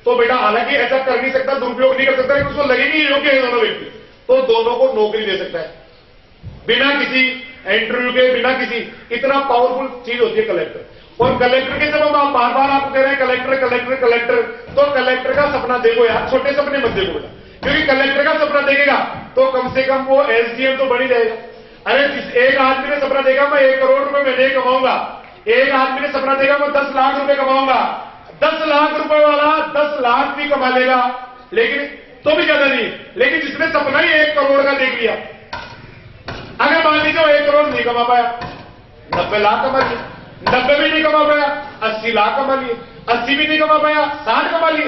तो बेटा हालांकि ऐसा कर नहीं सकता, दुरुपयोग नहीं कर सकता, लेकिन उसको लगेगी योग्य है दोनों व्यक्ति, तो दोनों को नौकरी दे सकता है बिना किसी इंटरव्यू के, बिना किसी। इतना पावरफुल चीज होती है कलेक्टर। और कलेक्टर के जब हम बार बार आपको कह रहे हैं कलेक्टर कलेक्टर कलेक्टर, तो कलेक्टर का सपना देखो यार, छोटे सपने मत देखो बेटा, क्योंकि कलेक्टर का सपना देखेगा तो कम से कम वो एसडीएम तो बन ही जाएगा। अरे एक आदमी ने सपना देखा मैं 1 करोड़ रुपए महीने कमाऊंगा, एक आदमी ने सपना देखा मैं 10 लाख रुपए कमाऊंगा, 10 लाख रुपए वाला 10 लाख भी कमा लेगा, लेकिन तो भी ज्यादा नहीं। लेकिन जिसने सपना ही 1 करोड़ का देख लिया, अगर मान लीजिए 1 करोड़ नहीं कमा पाया, 90 लाख कमा लिए, 90 भी नहीं कमा पाया 80 लाख कमा लिए, 80 भी नहीं कमा पाया 60 कमा लिए,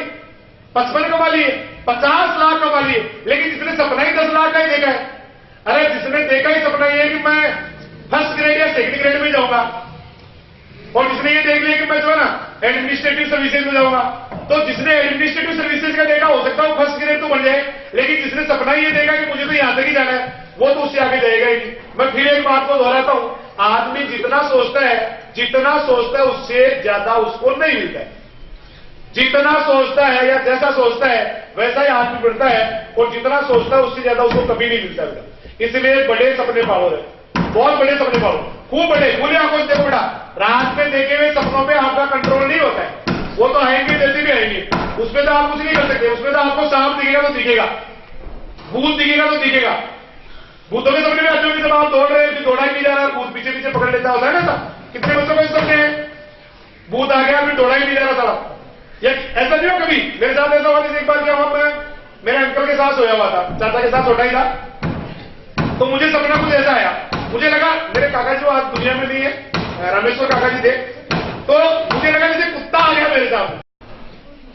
55 कमा लिए, 50 लाख कमा लिए, लेकिन जिसने सपना ही 10 लाख का ही देखा है, अरे जिसने देखा ही सपना ये कि मैं फर्स्ट ग्रेड या सेकंड ग्रेड में जाऊंगा, और जिसने ये देख लिया कि मैं जो है ना एडमिनिस्ट्रेटिव सर्विसेज में जाऊंगा, तो जिसने एडमिनिस्ट्रेटिव सर्विसेज का देखा हो सकता है वो फर्स्ट ग्रेड तो बन जाए, लेकिन जिसने सपना ये देखा कि मुझे तो यहां तक ही जाना है, वो तो उससे आगे जाएगा ही नहीं। मैं फिर एक बात को दोहराता हूं, आदमी जितना सोचता है उससे ज्यादा उसको नहीं मिलता है। जितना सोचता है या जैसा सोचता है वैसा ही आदमी बढ़ता है, और जितना सोचता है उससे ज्यादा उसको कभी नहीं मिलता बेटा। इसलिए बड़े सपने पाओ है, बहुत बड़े सपने पाओ, खूब बड़े, खुले आंखों से देखो बेटा। रात में देखे हुए सपनों पे आपका कंट्रोल नहीं होता है, वो तो आएंगे जैसे भी आएंगे, उसमें तो आप कुछ नहीं कर सकते। उसमें तो आपको सांप दिखेगा तो दिखेगा, भूत दिखेगा तो दिखेगा। भूतों के सपने में अच्छे होंगे, जब आप दौड़ रहे हैं, दौड़ा ही नहीं जा रहा, भूत पीछे पीछे पकड़ लेता होता है ना। कितने बच्चों को सपने हैं, भूत आ गया फिर दौड़ा ही नहीं जा रहा था। ऐसा नहीं हो कभी मेरे साथ ऐसा हुआ? एक बार क्या हुआ, मैं मेरे अंकल के साथ सोया हुआ था, चाचा के साथ छोटा ही था, तो मुझे सपना कुछ ऐसा आया, मुझे लगा मेरे काका जी आज दुनिया में नहीं है, रामेश्वर काका जी थे, तो मुझे लगा जैसे कुत्ता आ गया मेरे साथ,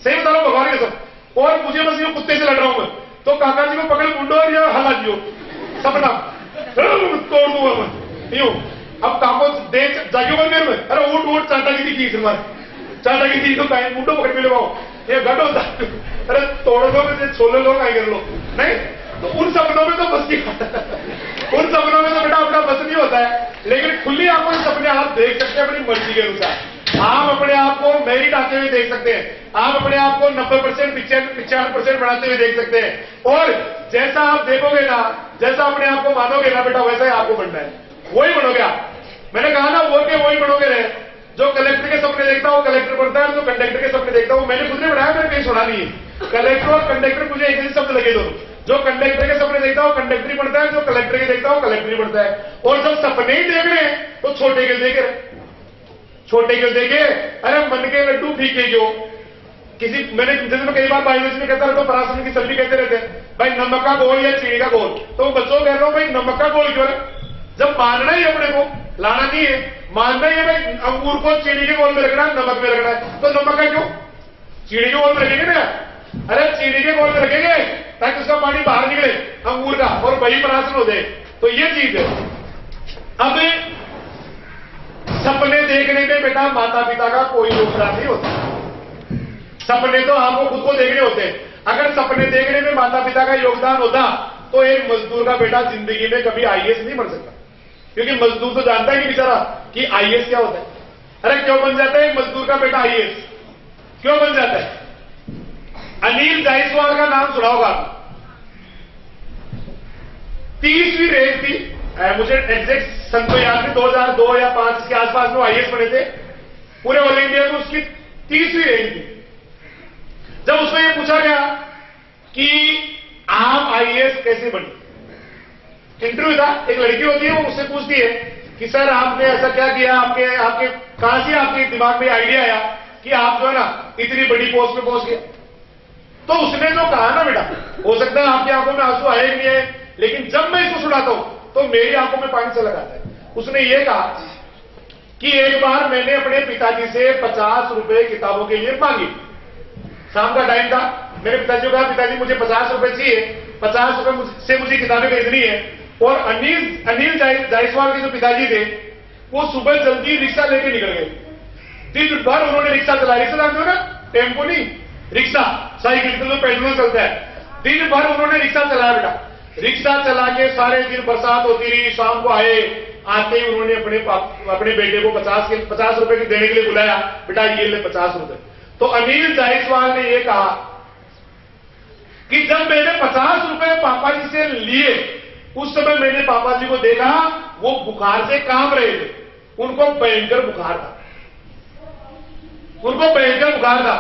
सही बता रहा हूं भगवान के सब, और मुझे बस यूं कुत्ते से लड़ रहा हूं मैं, तो काका जी को पकड़ मुंडो और ये हला दियो सपना तोड़ दूंगा मैं यूं। अब काको देख जागियो मैं मेरे में, अरे उठ उठ चाटा की थी मारे, चाटा की थी तो मुंडो पकड़ में लगाओ, ये गट होता, अरे तोड़ दो मुझे, छोले लो काय कर लो नहीं। तो उन सपनों में तो बस की उन सपनों में तो बेटा अपना बस नहीं होता है, लेकिन खुली आंखों से सपने आप देख सकते हैं अपनी मर्जी के अनुसार। आप अपने आप को मेरिट आते हुए देख सकते हैं, आप अपने आप को 90% 95% बढ़ाते हुए देख सकते हैं, और जैसा आप देखोगे ना, जैसा अपने आप को मानोगे ना बेटा, वैसा ही आपको बनना है, वही बनोगे आप। मैंने कहा ना वो के वही बनोगे रहे। जो कलेक्टर के सपने देखता है वो कलेक्टर बनता है, जो कंडक्टर के सपने देखता है वो, मैंने खुद ने बनाया, मैंने कहीं सुना नहीं है। कलेक्टर और कंडक्टर मुझे एक ही शब्द लगे दोनों। जो कंडक्टर के सपने देखता है वो कंडक्टर ही बनता है, जो कलेक्टर के देखता है वो कलेक्टर ही बनता है। और जब सपने ही देख रहे हैं तो छोटे के देखे, छोटे के देखे, अरे मन के लड्डू फीके जो किसी, मैंने जैसे मैं कई बार बायोलॉजी में कहता रहता हूं, पराशर की सब्जी कहते रहते हैं भाई नमक का घोल या चीनी का घोल, तो बच्चों कह रहा हूं भाई नमक का घोल क्यों है? जब मानना ही अपने को, लाना नहीं है, मानना ही है भाई अंगूर को चीनी के घोल में रखना है, नमक में रखना है, तो नमक का क्यों? चीनी के घोल में रखेंगे ना, अरे चीनी के घोल में रखेंगे ताकि उसका पानी बाहर निकले अंगूर का, और वही पराशर हो जाए, तो ये चीज है। अब सपने देखने में बेटा माता पिता का कोई योगदान नहीं होता, सपने तो आपको खुद को देखने होते हैं। अगर सपने देखने में माता पिता का योगदान होता तो एक मजदूर का बेटा जिंदगी में कभी आईएएस नहीं बन सकता, क्योंकि मजदूर तो जानता ही नहीं बेचारा कि आईएएस क्या होता है। अरे क्यों बन जाता है मजदूर का बेटा आईएएस, क्यों बन जाता है? अनिल जायसवाल का नाम सुना होगा, 30वीं रैंक थी, मुझे एग्जैक्ट सन तो याद नहीं, 2002 या 5 के आसपास में आईएएस बने थे, पूरे ऑल इंडिया में उसकी 30वीं रैंक थी। जब उसको यह पूछा गया कि आप आईएएस कैसे बने, इंटरव्यू था, एक लड़की होती है वो उससे पूछती है कि सर आपने ऐसा क्या किया, आपके कहां से आपके दिमाग में आइडिया आया कि आप जो है ना इतनी बड़ी पोस्ट पे पहुंच गए। तो उसने जो कहा ना बेटा, हो सकता है आपकी आंखों में आंसू आए नहीं है, लेकिन जब मैं इसको सुनाता हूं तो मेरी आंखों में पानी चला जाता है। उसने ये कहा कि एक बार मैंने अपने पिताजी से 50 रुपए किताबों के लिए मांगी, शाम का टाइम था, मेरे पिताजी को कहा पिताजी मुझे 50 रुपए चाहिए, 50 रुपए से मुझे किताबें खरीदनी है। और अनिल जायसवाल के जो पिताजी थे वो सुबह जल्दी रिक्शा लेके निकल गए, दिन भर उन्होंने रिक्शा चलाई, रिक्शा जानते हो ना, टेम्पो नहीं, रिक्शा, साइकिल पे जो पेट्रोल चलता है, दिन भर उन्होंने रिक्शा चलाया बेटा। रिक्शा चला के सारे दिन बरसात होती रही, शाम को आते ही उन्होंने अपने बेटे को 50 रुपए की देने के लिए बुलाया, बेटा ये ले 50 रुपए। तो अनिल जायसवाल ने यह कहा कि जब मैंने 50 रुपए पापा जी से लिए, उस समय मैंने पापा जी को देखा, वो बुखार से कांप रहे थे, उनको भयंकर बुखार था, उनको भयंकर बुखार था,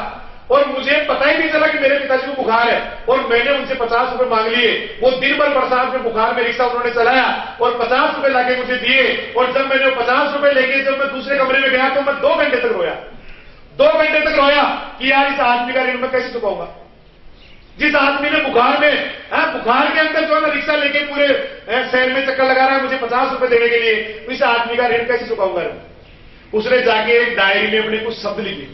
और मुझे पता ही नहीं चला कि मेरे पिताजी को बुखार है, और मैंने उनसे 50 रुपए मांग लिए। वो दिन भर बरसात में बुखार में रिक्शा उन्होंने चलाया और 50 रुपए लाके मुझे दिए, और जब मैंने 50 रुपए लेके जब मैं दूसरे कमरे में गया तो मैं 2 घंटे तक रोया, 2 घंटे तक रोया कि यार इस आदमी का ऋण मैं कैसे चुकाऊंगा। जिस आदमी ने बुखार में, बुखार के अंदर जो है ना रिक्शा लेके पूरे शहर में चक्कर लगा रहा है मुझे 50 रुपए देने के लिए, तो इस आदमी का ऋण कैसे चुकाऊंगा। उसने जाके एक डायरी में अपने कुछ शब्द लिखे।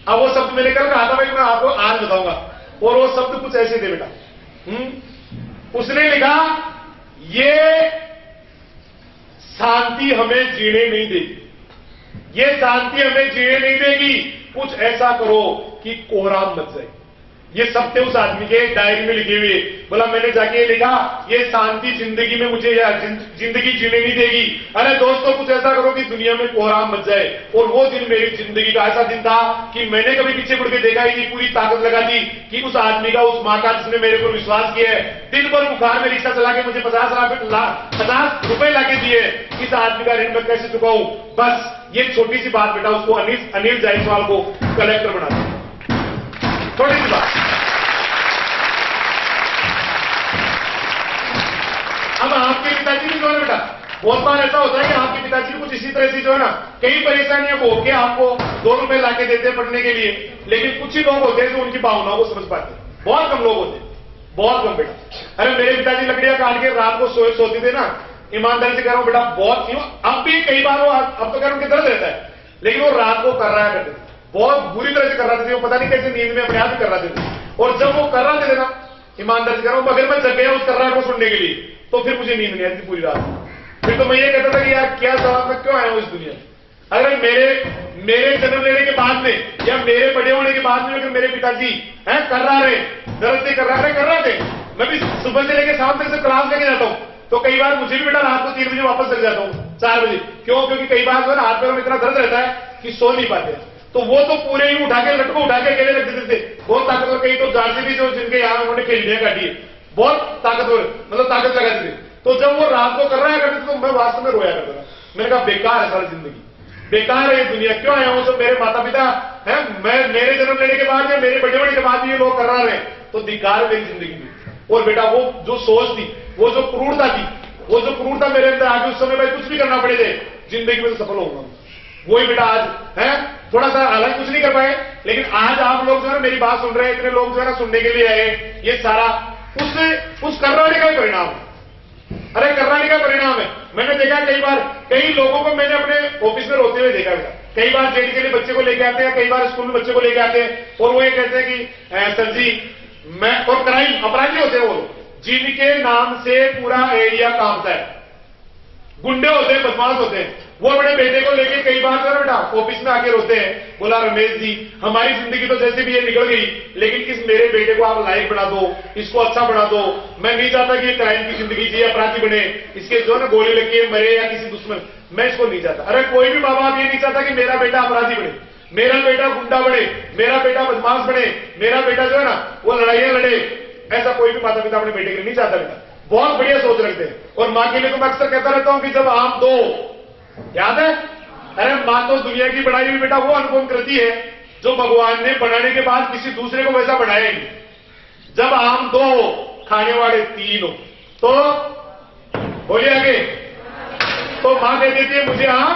अब वो शब्द मैंने कल कहा था भाई मैं आपको आज बताऊंगा, और वो शब्द कुछ ऐसे थे बेटा। उसने लिखा, ये शांति हमें जीने नहीं देगी, ये शांति हमें जीने नहीं देगी, कुछ ऐसा करो कि कोहराम मच जाए। ये सब थे उस आदमी के डायरी में लिखे हुए। बोला मैंने जाके लिखा, ये शांति जिंदगी में मुझे जिंदगी जीने नहीं देगी। अरे दोस्तों कुछ ऐसा करो कि दुनिया में कोहराम मच जाए। और वो दिन मेरी जिंदगी का ऐसा दिन था कि मैंने कभी पीछे मुड़ के देखा ही नहीं, पूरी ताकत लगा दी कि उस आदमी का, उस माँ का जिसने मेरे पर विश्वास किया है, दिन भर बुखार में रिक्शा चला के मुझे 50 रुपए लाके दिए, इस आदमी का ऋण मैं कैसे चुकाऊं। बस ये छोटी सी बात बेटा उसको अनिल जायसवाल को कलेक्टर बना दिया, थोड़ी सी बात। अब आपके पिताजी भी जो है बेटा, बहुत बार ऐसा होता है कि आपके पिताजी भी कुछ इसी तरह से जो है ना कई परेशानियां भोग के आपको 2 रुपए लाके देते हैं पढ़ने के लिए, लेकिन कुछ ही लोग होते हैं जो उनकी भावनाओं को समझ पाते हैं। बहुत कम लोग होते हैं, बहुत कम बेटा। अरे मेरे पिताजी लकड़ियां काट के रात को सोते थे ना, ईमानदारी से कह रहा हूं बेटा, बहुत क्यों, अब भी कई बार वो, अब तो कह रहा उनके दर्द रहता है, लेकिन वो रात को कर रहा करते थे, बहुत बुरी तरह से कर रहे थे, वो पता नहीं कैसे नींद में अपने आप ही कर रहे थे। और जब वो कर रहे थे ना, ईमानदारी से कह रहा हूं, अगर मैं जग गया उस कर रहा को सुनने के लिए, तो फिर मुझे नींद नहीं आती पूरी रात। फिर तो मैं ये कहता था कि यार क्या सवाल, मैं क्यों आया हूं इस दुनिया में। अगर मेरे जन्म लेने के बाद में या मेरे बड़े होने के बाद में अगर मेरे पिताजी कर रहे दर्द से कर रहे थे, मैं भी सुबह से लेकर शाम तक से क्लास लेके जाता हूं, तो कई बार मुझे भी बेटा रात को 3 बजे वापस चल जाता हूं, 4 बजे। क्यों? क्योंकि कई बार जो है हाथ पैरों में इतना दर्द रहता है कि सो नहीं पाते। तो वो तो पूरे ही उठा के लटको उठा के अकेले रख देते थे, बहुत ताकतवर। कई तो जारसी भी जो जिनके यहाँ उन्होंने खेलियां काटी है, बहुत ताकतवर, मतलब ताकत लगाते थे। तो जब वो रात को कर रहा करते तो मैं वास्तव में रोया करता था। मैंने कहा बेकार है सारी जिंदगी, बेकार है ये दुनिया, क्यों आया हूं। सब मेरे माता पिता है, मैं मेरे जन्म लेने के बाद या मेरे बड़े होने के बाद भी ये लोग कर रहे हैं, तो धिक्कार मेरी जिंदगी में। और बेटा वो जो सोच थी, वो जो क्रूरता थी, वो जो क्रूरता मेरे अंदर आगे, उस समय भाई कुछ भी करना पड़े थे जिंदगी में तो सफल होगा। वही बेटा आज है, थोड़ा सा हालांकि कुछ नहीं कर पाए, लेकिन आज आप लोग जो है मेरी बात सुन रहे हैं, इतने लोग जो है ना सुनने के लिए आए, ये सारा उस कर्रानी का परिणाम। अरे कर्रानी का परिणाम है। मैंने देखा कई बार, कई लोगों को मैंने अपने ऑफिस में रोते हुए देखा बेटा। कई बार जेडी के लिए बच्चे को लेके आते हैं, कई बार स्कूल में बच्चे को लेके आते हैं, और वो ये कहते हैं कि सर जी मैं, और क्राइम अपराधी होते हैं वो, जिनके नाम से पूरा एरिया कांपता है, गुंडे होते हैं, बदमाश होते हैं, वो अपने बेटे को लेके कई बार जो बेटा ऑफिस में आके रोते हैं। बोला रमेश जी हमारी जिंदगी तो जैसे भी ये निकल गई, लेकिन इस मेरे बेटे को आप लायक बना दो, इसको अच्छा बना दो। मैं नहीं चाहता कि ये क्राइम की जिंदगी जिए, अपराधी बने, इसके जो है ना गोली लगी मरे या किसी दुश्मन, मैं इसको नहीं चाहता। अरे कोई भी माँ बाप ये नहीं चाहता कि मेरा बेटा अपराधी बने, मेरा बेटा गुंडा बने, मेरा बेटा बदमाश बने, मेरा बेटा जो है ना वो लड़ाइयां लड़े। ऐसा कोई भी माता पिता अपने बेटे के लिए नहीं चाहता बेटा। बहुत बढ़िया सोच रखते हैं। और मां के लिए तो मैं अक्सर कहता रहता हूं कि जब आम दो, याद है, अरे मां तो दुनिया की बनाई हुई बेटा वो अनुपम कृति है जो भगवान ने बनाने के बाद किसी दूसरे को वैसा बनाया नहीं। जब आम 2 हो, खाने वाले 3 हो, तो बोलिए आगे, तो मां कह देती है मुझे आम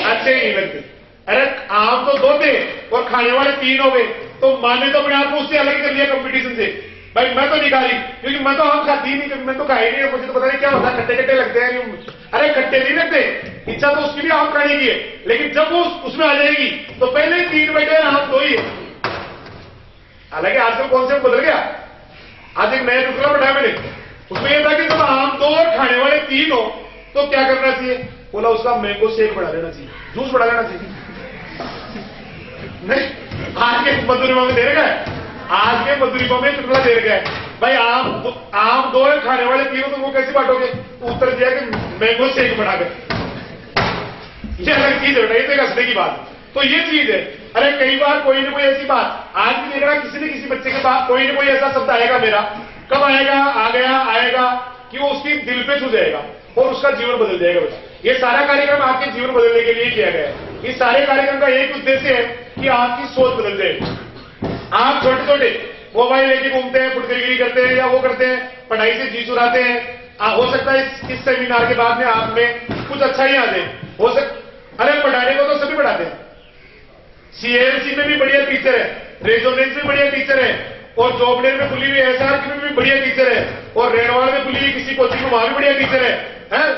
अच्छे ही नहीं लगते। अरे आम तो 2 थे और खाने वाले 3 हो गए, तो मां ने तो अपने आप को उससे अलग कर लिया कंपटीशन से। भाई मैं तो नहीं खा रही, क्योंकि मैं तो आम खाती नहीं, मैं तो खाई नहीं, मुझे तो पता नहीं क्या होता, खट्टे खट्टे लगते हैं। अरे खट्टे नहीं लगते, इच्छा तो उसकी भी आम खाने की है, लेकिन जब वो उसमें आ जाएगी तो पहले 3 बैठे आम 2 ही है। हालांकि आजकल कॉन्सेप्ट बदल गया, आज एक नया टुकड़ा बढ़ाया मैंने, उसमें यह था कि जब आम 2 और खाने वाले 3 हो तो क्या करना चाहिए। बोला उसका मैंगो शेक बढ़ा लेना चाहिए, जूस बढ़ा लेना चाहिए। नहीं, आज के मधुरिमा में दे रखा है, आज के मधुरिमा में टुकड़ा दे रखा है। भाई आम 2 है, खाने वाले 3 हो, तो वो कैसे बांटोगे। उत्तर दिया कि मैंगो शेक बना कर। ये अलग चीज है बेटा, ये तो एक हंसने की बात है। तो ये चीज है। अरे कई बार कोई ना कोई ऐसी बात आज भी देख रहा, किसी न किसी बच्चे के पास कोई ना कोई ऐसा शब्द आएगा मेरा, कब आएगा, आ गया आएगा कि वो उसकी दिल पे छू जाएगा और उसका जीवन बदल जाएगा। बेटा ये सारा कार्यक्रम आपके जीवन बदलने के लिए किया गया है। इस सारे कार्यक्रम का एक उद्देश्य है कि आपकी सोच बदल जाए। आप छोटे छोटे मोबाइल लेके घूमते हैं, फुटकरीगिरी करते हैं या वो करते हैं, पढ़ाई से जी चुराते हैं। हो सकता है इस सेमिनार के बाद में आप में कुछ अच्छा ही आ जाए। हो सकता, अरे पढ़ाने को तो सभी पढ़ाते हैं, सीएलसी में भी बढ़िया टीचर है, रेजोनेंस में बढ़िया टीचर है, और जॉबलेर में खुली हुई एसआर में भी बढ़िया टीचर है, और रेणवाल में खुली हुई किसी कोचिंग में वहां भी बढ़िया टीचर है,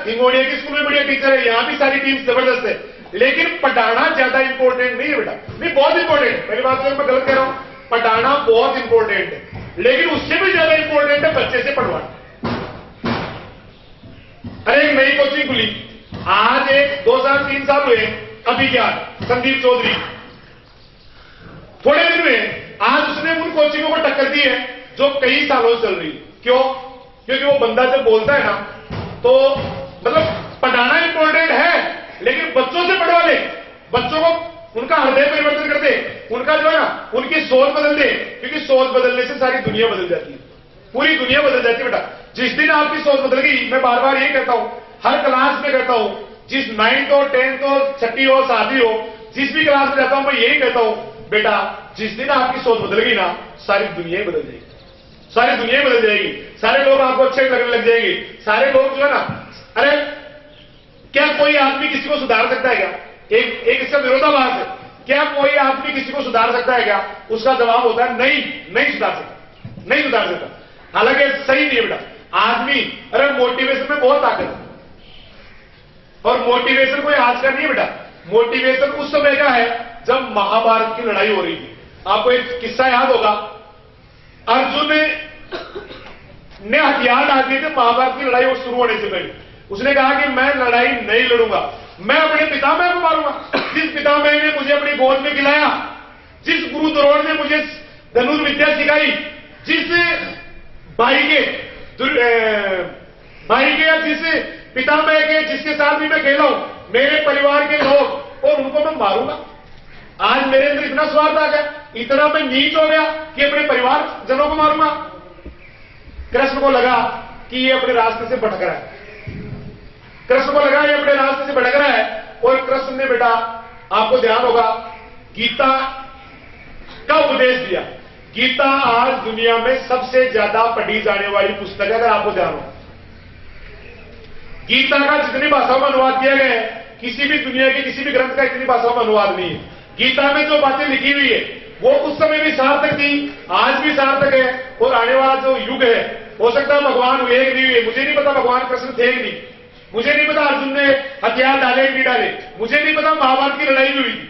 हिंगोड़िया की स्कूल में बढ़िया टीचर है, यहां भी सारी टीम जबरदस्त है। लेकिन पढ़ाना ज्यादा इंपॉर्टेंट नहीं है बेटा, नहीं बहुत इंपॉर्टेंट है। पहली बात तो मैं गलत कह रहा हूं, पढ़ाना बहुत इंपॉर्टेंट है, लेकिन उससे भी ज्यादा इंपॉर्टेंट है बच्चे से पढ़वाना। अरे एक नई कोचिंग खुली, आज एक 2 साल 3 साल हुए, अभिज्ञान संदीप चौधरी, थोड़े दिन में आज उसने उन कोचिंगों को टक्कर दी है जो कई सालों से चल रही। क्यों? क्योंकि वो बंदा जब बोलता है ना, तो मतलब पढ़ाना इंपॉर्टेंट है, लेकिन बच्चों से पढ़वा दे, बच्चों को उनका हृदय परिवर्तन कर दे, उनका जो है ना उनकी सोच बदल दे, क्योंकि सोच बदलने से सारी दुनिया बदल जाती है, पूरी दुनिया बदल जाती है। बेटा जिस दिन आपकी सोच बदल गई, मैं बार बार ये कहता हूं, हर क्लास में कहता हूं, जिस 9th हो 10th हो 6ठी हो 7वीं हो, जिस भी क्लास में जाता हूं मैं यही कहता हूं, बेटा जिस दिन आपकी सोच बदल गई ना, सारी दुनिया बदल जाएगी, सारी दुनिया बदल जाएगी, सारे लोग आपको अच्छे लगने लग जाएंगे, सारे लोग जो है ना, अरे क्या कोई आदमी किसी को सुधार सकता है क्या? एक इसका विरोधाभास है, क्या कोई आदमी किसी को सुधार सकता है क्या? उसका जवाब होता है नहीं, नहीं सुधार सकता, नहीं सुधार सकता। हालांकि सही नहीं है बेटा, आदमी, अरे मोटिवेशन में बहुत ताकत है, और मोटिवेशन कोई आज का नहीं है बेटा, मोटिवेशन उस समय का है जब महाभारत की लड़ाई हो रही थी। आपको एक किस्सा याद होगा, अर्जुन ने हथियार डाल दिए थे महाभारत की लड़ाई शुरू होने से पहले। उसने कहा कि मैं लड़ाई नहीं लड़ूंगा, मैं अपने पितामह को मारूंगा। जिस पितामह ने मुझे अपनी गोद में खिलाया, जिस गुरु द्रोण ने मुझे धनुष विद्या सिखाई, जिस भाई के या जिस पितामह के जिसके साथ भी मैं खेला हूं, मेरे परिवार के लोग, और उनको मैं मारूंगा। आज मेरे अंदर इतना स्वार्थ आ गया, इतना मैं नीच हो गया कि अपने परिवार जनों को मारूंगा। कृष्ण को लगा कि ये अपने रास्ते से भटक रहा है, कृष्ण को लगा ये अपने रास्ते से भटक रहा है, और कृष्ण ने बेटा आपको ध्यान होगा गीता का उपदेश दिया। गीता आज दुनिया में सबसे ज्यादा पढ़ी जाने वाली पुस्तक है, अगर आपको ध्यान हो। गीता का जितनी भाषाओं में अनुवाद किया गया है, किसी भी दुनिया के किसी भी ग्रंथ का इतनी भाषाओं में अनुवाद नहीं है। गीता में जो बातें लिखी हुई है वो उस समय भी सार्थक थी, आज भी सार्थक है, और आने वाला जो युग है, हो सकता है भगवान हुए कि नहीं हुए, मुझे नहीं पता भगवान कृष्ण थे कि नहीं, मुझे नहीं पता अर्जुन ने हथियार डाले कि नहीं डाले, मुझे नहीं पता महाभारत की लड़ाई भी हुई थी।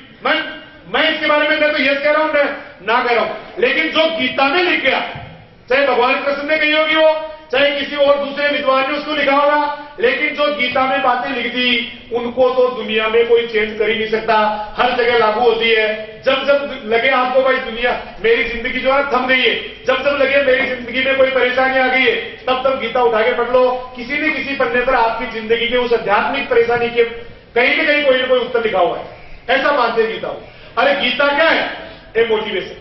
मैं इसके बारे में तो यस कह रहा हूं, ना कह रहा हूं, लेकिन जो गीता में लिख गया, चाहे भगवान कृष्ण ने कही होगी वो, चाहे किसी और दूसरे विद्वान ने उसको लिखा होगा, लेकिन जो गीता में बातें लिख दी उनको तो दुनिया में कोई चेंज कर ही नहीं सकता, हर जगह लागू होती है। जब जब लगे आपको भाई दुनिया मेरी जिंदगी जो है थम गई है, जब जब लगे मेरी जिंदगी में कोई परेशानी आ गई है, तब तब गीता उठा के पढ़ लो, किसी न किसी पन्ने पर आपकी जिंदगी के उस आध्यात्मिक परेशानी के कहीं न कहीं कोई ना कोई उत्तर लिखा हुआ है, ऐसा मानते गीता हो। अरे गीता क्या है? A motivation.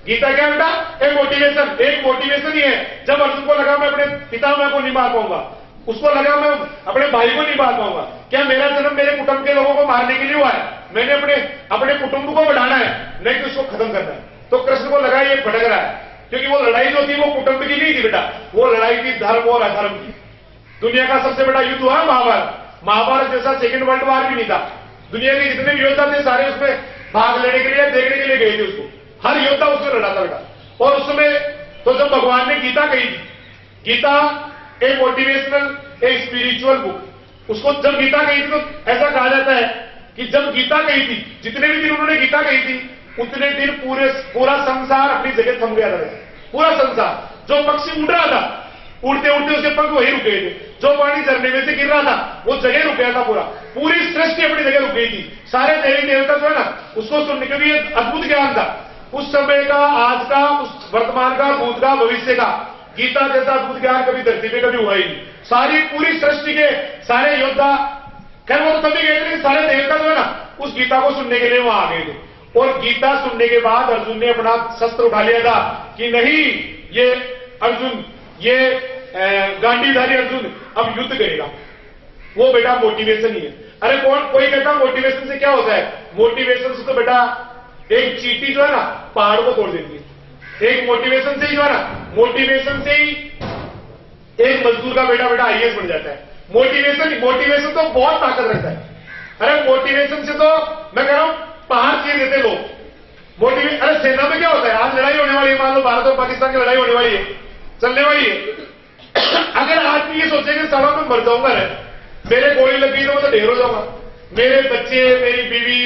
गीता क्या बेटा? एक मोटिवेशन, एक मोटिवेशन ही है। जब अर्जुन को लगा मैं अपने पितामह को नहीं मार पाऊंगा, उसको लगा मैं अपने भाई को नहीं मार पाऊंगा, क्या मेरा जन्म मेरे कुटुंब के लोगों को मारने के लिए हुआ है? मैंने अपने कुटुंब को बढ़ाना है, नहीं तो उसको खत्म करना है। तो कृष्ण को लगा ये भटक रहा है, क्योंकि वो लड़ाई जो थी वो कुटुंब की नहीं थी बेटा, वो लड़ाई थी धर्म और अधर्म की। दुनिया का सबसे बड़ा युद्ध हुआ महाभारत। महाभारत जैसा सेकेंड वर्ल्ड वॉर भी नहीं था। दुनिया के जितने भी योद्धा थे सारे उसमें भाग लेने के लिए, देखने के लिए गए थे उसको, हर योद्धा उसमें लड़ा था बेटा। और उस समय तो जब भगवान ने गीता कही थी, गीता ए मोटिवेशनल ए स्पिरिचुअल बुक, उसको जब गीता कही थी तो ऐसा कहा जाता है कि जब गीता कही थी, जितने भी दिन उन्होंने गीता कही थी, उतने दिन पूरा संसार अपनी जगह थम गया था। पूरा संसार, जो पक्षी उड़ रहा था, उड़ते उड़ते उसके पंख वहीं रुक गए थे, जो पानी झरने में से गिर रहा था वो जगह रुक गया था, पूरी सृष्टि अपनी जगह रुक गई थी। सारे देवी देवता जो है ना उसको सुनने के लिए अद्भुत ज्ञान था उस समय का, आज का, उस वर्तमान का, भूत का, भविष्य का। गीता जैसा अद्भुत ज्ञान कभी धरती पे कभी हुआ ही नहीं। सारी पूरी सृष्टि के सारे योद्धा, खैर वो तो तभी गए थे, सारे देवता जो है ना उस गीता को सुनने के लिए वहां आ गए थे। और गीता सुनने के बाद अर्जुन ने अपना शस्त्र उठा लिया था कि नहीं, ये अर्जुन, ये गांडीधारी अर्जुन अब युद्ध करेगा। वो बेटा मोटिवेशन ही है। अरे कोई कहता मोटिवेशन से क्या होता है? मोटिवेशन से तो बेटा एक चींटी जो है ना पहाड़ को तोड़ देती है। एक मोटिवेशन से ही जो है ना, मोटिवेशन से ही एक मजदूर का बेटा आईएएस बन जाता है। मोटिवेशन तो बहुत ताकत रखता है। अरे मोटिवेशन से तो मैं कह रहा हूं पहाड़ चीर देते लोग। अरे सेना में क्या होता है? आज लड़ाई होने वाली है, मान लो भारत और पाकिस्तान की लड़ाई होने वाली है, चलने वाली है। अगर आदमी ये सोचे कि साला मैं मर जाऊंगा, मेरे गोली लग गई तो मैं तो ढेर हो जाऊंगा, मेरे बच्चे, मेरी बीवी,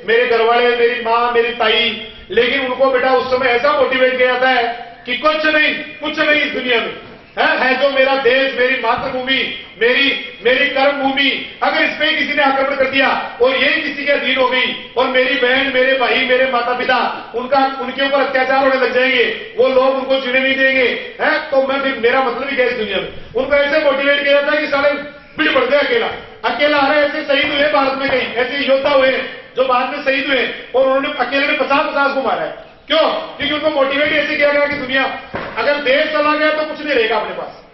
मेरे घरवाले, मेरी मां, मेरी ताई, लेकिन उनको बेटा उस समय ऐसा मोटिवेट किया जाता है कि कुछ नहीं इस दुनिया में है जो मेरा देश, मेरी मातृभूमि, मेरी कर्म भूमि, अगर इस पे किसी ने आक्रमण कर दिया और यही किसी के अधीन हो गई और मेरी बहन, मेरे भाई, मेरे माता पिता उनके ऊपर अत्याचार होने लग जाएंगे, वो लोग उनको जीने नहीं देंगे, है तो मैं फिर मेरा मतलब ही क्या इस दुनिया में? उनको ऐसे मोटिवेट किया जाता है कि साले बिड़ पड़ गए अकेला अरे ऐसे शहीद हुए भारत में, कहीं ऐसे योद्धा हुए जो बाद में शहीद हुए और उन्होंने अकेले ने 50 को मारा है। क्यों? क्योंकि उनको मोटिवेट ऐसे किया गया कि दुनिया, अगर देश चला गया तो कुछ नहीं रहेगा अपने पास।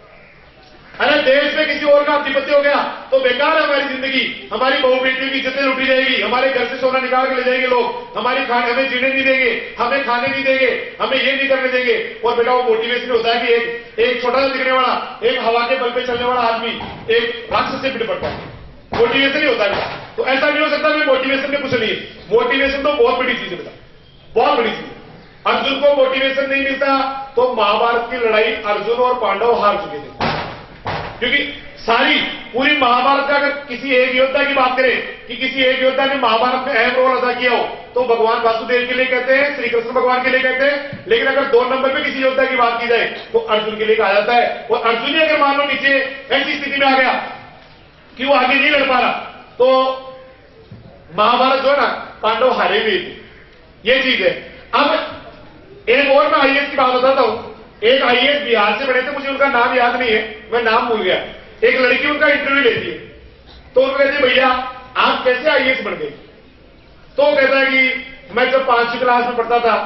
अगर देश में किसी और का अधिपत्य हो गया तो बेकार है हमारी जिंदगी, हमारी बहु बेटियों की इज्जतें लूटी जाएगी, हमारे घर से सोना निकाल के ले जाएंगे लोग, हमें जीने नहीं देंगे, हमें खाने नहीं देंगे, हमें ये नहीं करने देंगे। और बेटा वो मोटिवेशन होता है कि एक छोटा सा दिखने वाला, एक हवा के बल पे चलने वाला आदमी एक राक्षस से पिट पड़ता है। मोटिवेशन ही होता है। तो ऐसा नहीं हो सकता कि मोटिवेशन में कुछ नहीं है। मोटिवेशन तो बहुत बड़ी चीज है बेटा, बहुत बड़ी चीज है। अर्जुन को मोटिवेशन नहीं मिलता तो महाभारत की लड़ाई अर्जुन और पांडव हार चुके थे। क्योंकि पूरी महाभारत का अगर किसी एक योद्धा की बात करें कि किसी एक योद्धा ने महाभारत में अहम रोल अदा किया हो तो भगवान वासुदेव के लिए कहते हैं, श्री कृष्ण भगवान के लिए कहते हैं। लेकिन अगर 2 नंबर पे किसी योद्धा की बात की जाए तो अर्जुन के लिए कहा जाता है। और अर्जुन ही अगर मान लो नीचे ऐसी स्थिति में आ गया कि वो आगे नहीं लड़ पा रहा तो महाभारत जो है ना पांडव हारे भी थे। ये चीज है। अब एक और मैं आईएएस की बात बताता हूं। एक आईएएस बिहार से बने थे, मुझे उनका नाम याद नहीं है, मैं नाम भूल गया। एक लड़की उनका इंटरव्यू लेती है तो उनको कहते हैं भैया आप कैसे आईएएस बन गए? तो वो कहता है कि मैं जब 5वीं क्लास में पढ़ता था